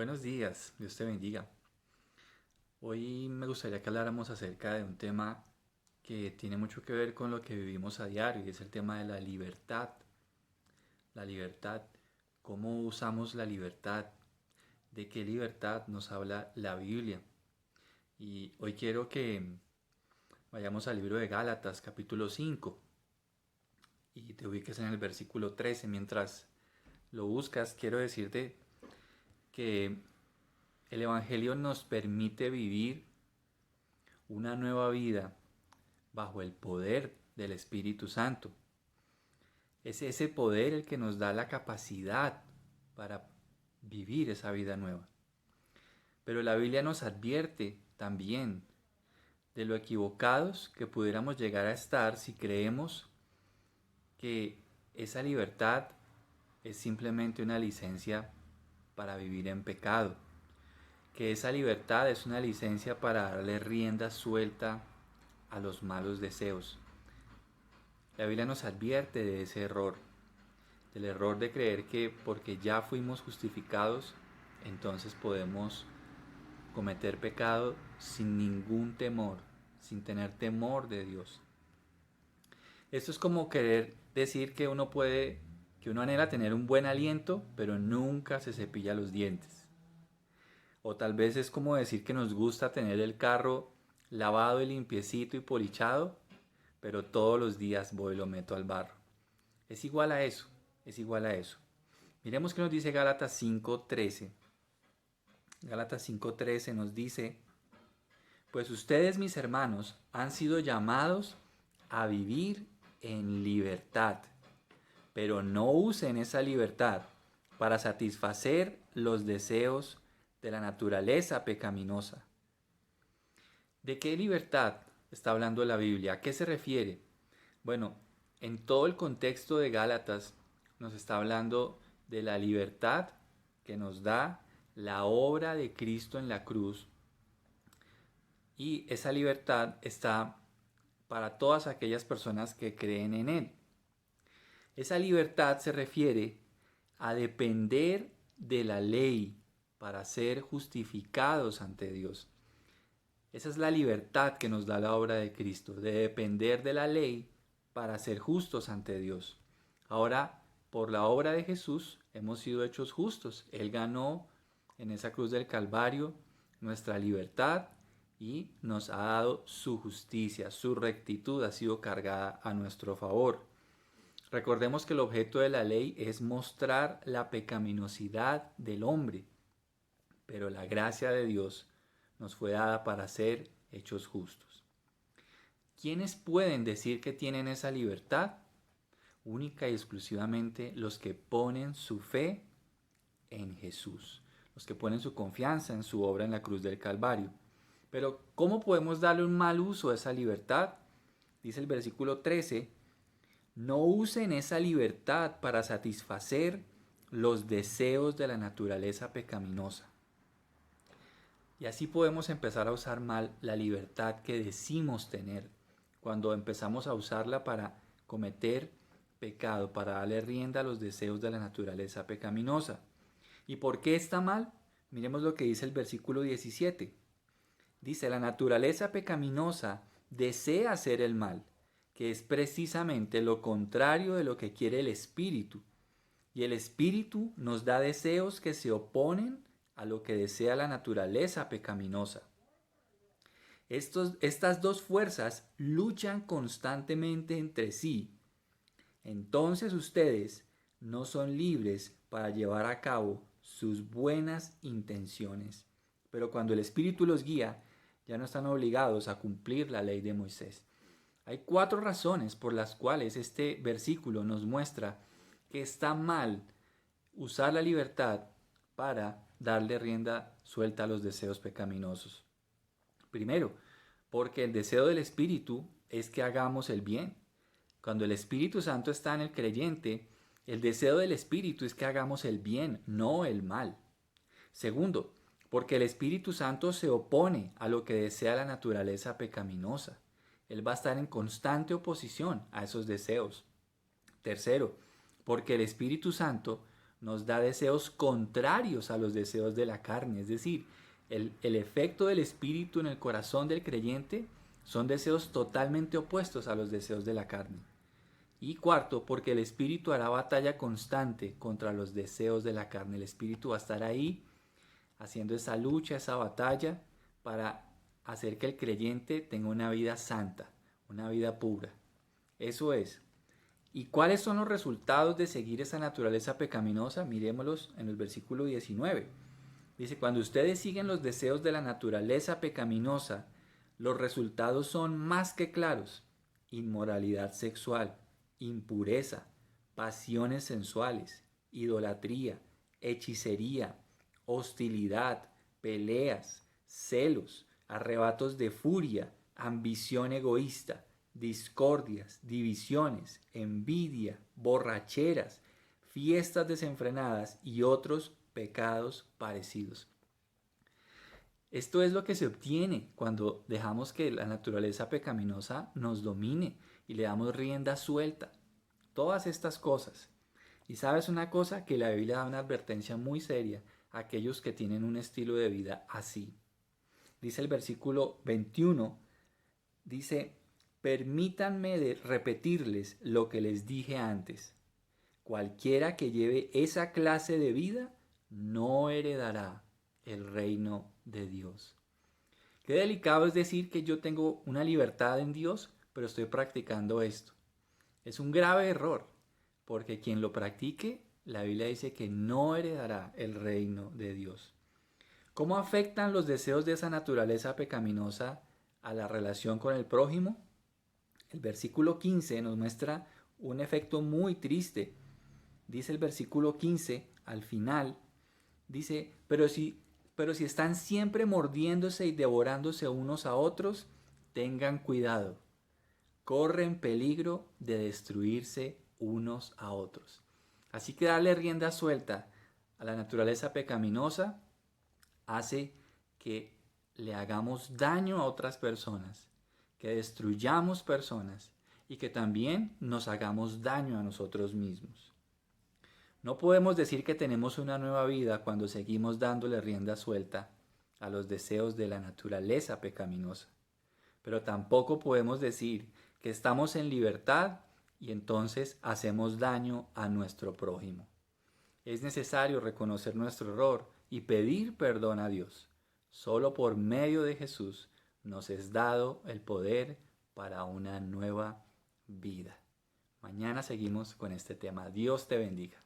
Buenos días, Dios te bendiga. Hoy me gustaría que habláramos acerca de un tema que tiene mucho que ver con lo que vivimos a diario y es el tema de la libertad. La libertad, cómo usamos la libertad, de qué libertad nos habla la Biblia. Y hoy quiero que vayamos al libro de Gálatas, capítulo 5, y te ubiques en el versículo 13. Mientras lo buscas, quiero decirte que el Evangelio nos permite vivir una nueva vida bajo el poder del Espíritu Santo. Es ese poder el que nos da la capacidad para vivir esa vida nueva. Pero la Biblia nos advierte también de lo equivocados que pudiéramos llegar a estar si creemos que esa libertad es simplemente una licencia para vivir en pecado, que esa libertad es una licencia para darle rienda suelta a los malos deseos. La Biblia nos advierte de ese error, del error de creer que porque ya fuimos justificados, entonces podemos cometer pecado sin ningún temor, sin tener temor de Dios. Esto es como querer decir que uno anhela tener un buen aliento, pero nunca se cepilla los dientes. O tal vez es como decir que nos gusta tener el carro lavado y limpiecito y polichado, pero todos los días voy y lo meto al barro. Es igual a eso, es igual a eso. Miremos qué nos dice Gálatas 5:13. Gálatas 5:13 nos dice, pues ustedes, mis hermanos, han sido llamados a vivir en libertad, pero no usen esa libertad para satisfacer los deseos de la naturaleza pecaminosa. ¿De qué libertad está hablando la Biblia? ¿A qué se refiere? Bueno, en todo el contexto de Gálatas nos está hablando de la libertad que nos da la obra de Cristo en la cruz, y esa libertad está para todas aquellas personas que creen en Él. Esa libertad se refiere a depender de la ley para ser justificados ante Dios. Esa es la libertad que nos da la obra de Cristo, de depender de la ley para ser justos ante Dios. Ahora, por la obra de Jesús, hemos sido hechos justos. Él ganó en esa cruz del Calvario nuestra libertad y nos ha dado su justicia, su rectitud ha sido cargada a nuestro favor. Recordemos que el objeto de la ley es mostrar la pecaminosidad del hombre, pero la gracia de Dios nos fue dada para ser hechos justos. ¿Quiénes pueden decir que tienen esa libertad? Única y exclusivamente los que ponen su fe en Jesús, los que ponen su confianza en su obra en la cruz del Calvario. Pero ¿cómo podemos darle un mal uso a esa libertad? Dice el versículo 13, no usen esa libertad para satisfacer los deseos de la naturaleza pecaminosa. Y así podemos empezar a usar mal la libertad que decimos tener cuando empezamos a usarla para cometer pecado, para darle rienda a los deseos de la naturaleza pecaminosa. ¿Y por qué está mal? Miremos lo que dice el versículo 17. Dice, la naturaleza pecaminosa desea hacer el mal, que es precisamente lo contrario de lo que quiere el espíritu. Y el espíritu nos da deseos que se oponen a lo que desea la naturaleza pecaminosa. Estas dos fuerzas luchan constantemente entre sí. Entonces ustedes no son libres para llevar a cabo sus buenas intenciones. Pero cuando el Espíritu los guía, ya no están obligados a cumplir la ley de Moisés. Hay 4 razones por las cuales este versículo nos muestra que está mal usar la libertad para darle rienda suelta a los deseos pecaminosos. Primero, porque el deseo del Espíritu es que hagamos el bien. Cuando el Espíritu Santo está en el creyente, el deseo del Espíritu es que hagamos el bien, no el mal. Segundo, porque el Espíritu Santo se opone a lo que desea la naturaleza pecaminosa. Él va a estar en constante oposición a esos deseos. Tercero, porque el Espíritu Santo nos da deseos contrarios a los deseos de la carne. Es decir, el efecto del Espíritu en el corazón del creyente son deseos totalmente opuestos a los deseos de la carne. Y cuarto, porque el Espíritu hará batalla constante contra los deseos de la carne. El Espíritu va a estar ahí haciendo esa lucha, esa batalla para hacer que el creyente tenga una vida santa, una vida pura. Eso es. ¿Y cuáles son los resultados de seguir esa naturaleza pecaminosa? Mirémoslos en el versículo 19. Dice, cuando ustedes siguen los deseos de la naturaleza pecaminosa, los resultados son más que claros. Inmoralidad sexual, impureza, pasiones sensuales, idolatría, hechicería, hostilidad, peleas, celos, arrebatos de furia, ambición egoísta, discordias, divisiones, envidia, borracheras, fiestas desenfrenadas y otros pecados parecidos. Esto es lo que se obtiene cuando dejamos que la naturaleza pecaminosa nos domine y le damos rienda suelta. Todas estas cosas. Y sabes una cosa, que la Biblia da una advertencia muy seria a aquellos que tienen un estilo de vida así. Dice el versículo 21, dice, permítanme repetirles lo que les dije antes. Cualquiera que lleve esa clase de vida no heredará el reino de Dios. Qué delicado es decir que yo tengo una libertad en Dios, pero estoy practicando esto. Es un grave error, porque quien lo practique, la Biblia dice que no heredará el reino de Dios. ¿Cómo afectan los deseos de esa naturaleza pecaminosa a la relación con el prójimo? El versículo 15 nos muestra un efecto muy triste. Dice el versículo 15, al final, dice, pero si están siempre mordiéndose y devorándose unos a otros, tengan cuidado. Corren peligro de destruirse unos a otros. Así que darle rienda suelta a la naturaleza pecaminosa hace que le hagamos daño a otras personas, que destruyamos personas y que también nos hagamos daño a nosotros mismos. No podemos decir que tenemos una nueva vida cuando seguimos dándole rienda suelta a los deseos de la naturaleza pecaminosa. Pero tampoco podemos decir que estamos en libertad y entonces hacemos daño a nuestro prójimo. Es necesario reconocer nuestro error y pedir perdón a Dios. Solo por medio de Jesús nos es dado el poder para una nueva vida. Mañana seguimos con este tema. Dios te bendiga.